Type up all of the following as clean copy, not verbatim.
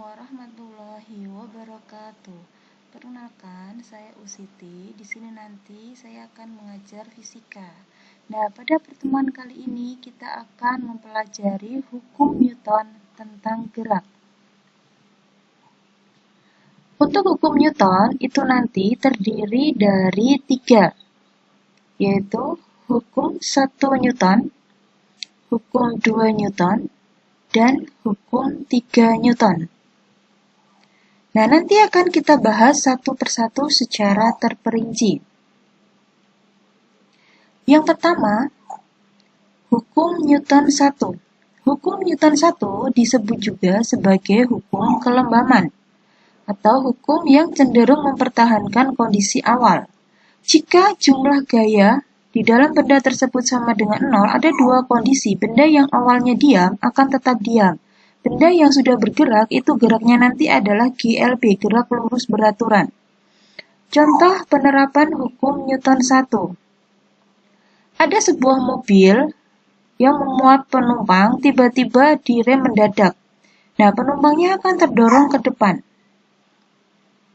warahmatullahi wabarakatuh. Perkenalkan, saya Usiti. Di sini nanti saya akan mengajar fisika. Nah, pada pertemuan kali ini kita akan mempelajari hukum Newton tentang gerak. Untuk hukum Newton itu nanti terdiri dari 3, yaitu hukum 1 Newton, hukum 2 Newton, dan hukum 3 Newton. Nah, nanti akan kita bahas satu persatu secara terperinci. Yang pertama, hukum Newton 1. Hukum Newton 1 disebut juga sebagai hukum kelembaman, atau hukum yang cenderung mempertahankan kondisi awal. Jika jumlah gaya di dalam benda tersebut sama dengan 0, ada dua kondisi. Benda yang awalnya diam akan tetap diam. Benda yang sudah bergerak itu geraknya nanti adalah GLB, gerak lurus beraturan. Contoh penerapan hukum Newton 1. Ada sebuah mobil yang memuat penumpang tiba-tiba direm mendadak. Nah, penumpangnya akan terdorong ke depan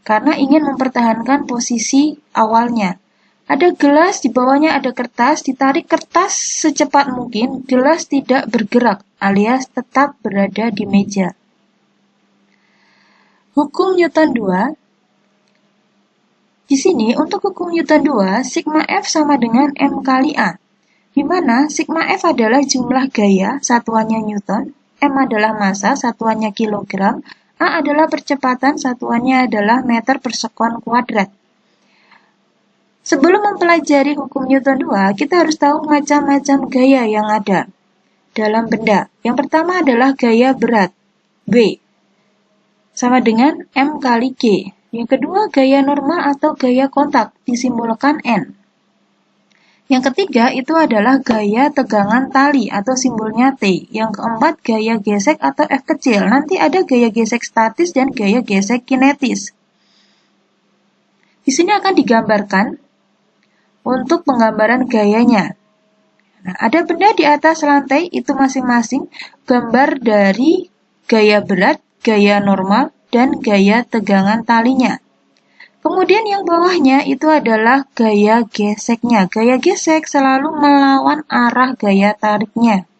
karena ingin mempertahankan posisi awalnya. Ada gelas, di bawahnya ada kertas, ditarik kertas secepat mungkin, gelas tidak bergerak alias tetap berada di meja. Hukum Newton 2. Di sini untuk hukum Newton 2, sigma F sama dengan M kali A, di mana sigma F adalah jumlah gaya, satuannya Newton, M adalah massa, satuannya kilogram, A adalah percepatan, satuannya adalah meter per sekon kuadrat. Sebelum mempelajari hukum Newton 2, kita harus tahu macam-macam gaya yang ada dalam benda. Yang pertama adalah gaya berat, B, sama dengan M kali G. Yang kedua, gaya normal atau gaya kontak, disimbolkan N. Yang ketiga, itu adalah gaya tegangan tali atau simbolnya T. Yang keempat, gaya gesek atau F kecil. Nanti ada gaya gesek statis dan gaya gesek kinetis. Di sini akan digambarkan untuk penggambaran gayanya. Nah, ada benda di atas lantai, itu masing-masing gambar dari gaya berat, gaya normal, dan gaya tegangan talinya. Kemudian yang bawahnya itu adalah gaya geseknya. Gaya gesek selalu melawan arah gaya tariknya.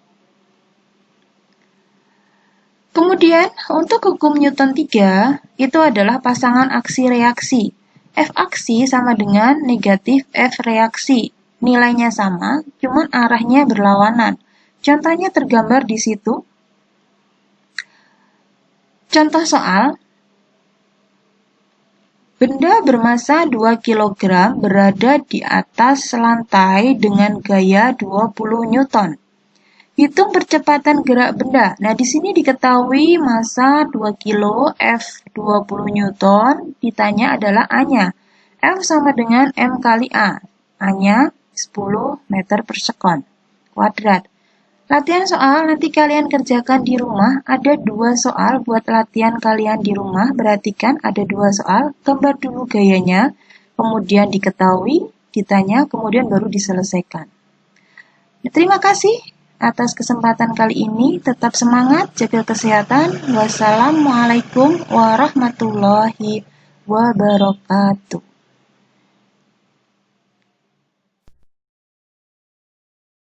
Kemudian untuk hukum Newton 3 itu adalah pasangan aksi reaksi. F aksi sama dengan negatif F reaksi. Nilainya sama, cuman arahnya berlawanan. Contohnya tergambar di situ. Contoh soal. Benda bermassa 2 kg berada di atas lantai dengan gaya 20 Newton. Hitung percepatan gerak benda. Nah, di sini diketahui massa 2 kg, F 20 Newton, ditanya adalah A-nya. F sama dengan M kali A. A-nya 10 meter per sekon kuadrat. Latihan soal nanti kalian kerjakan di rumah. Ada 2 soal buat latihan kalian di rumah. Perhatikan ada 2 soal. Gambar dulu gayanya, kemudian diketahui, ditanya, kemudian baru diselesaikan. Terima kasih atas kesempatan kali ini. Tetap semangat, jaga kesehatan. Wassalamualaikum warahmatullahi wabarakatuh.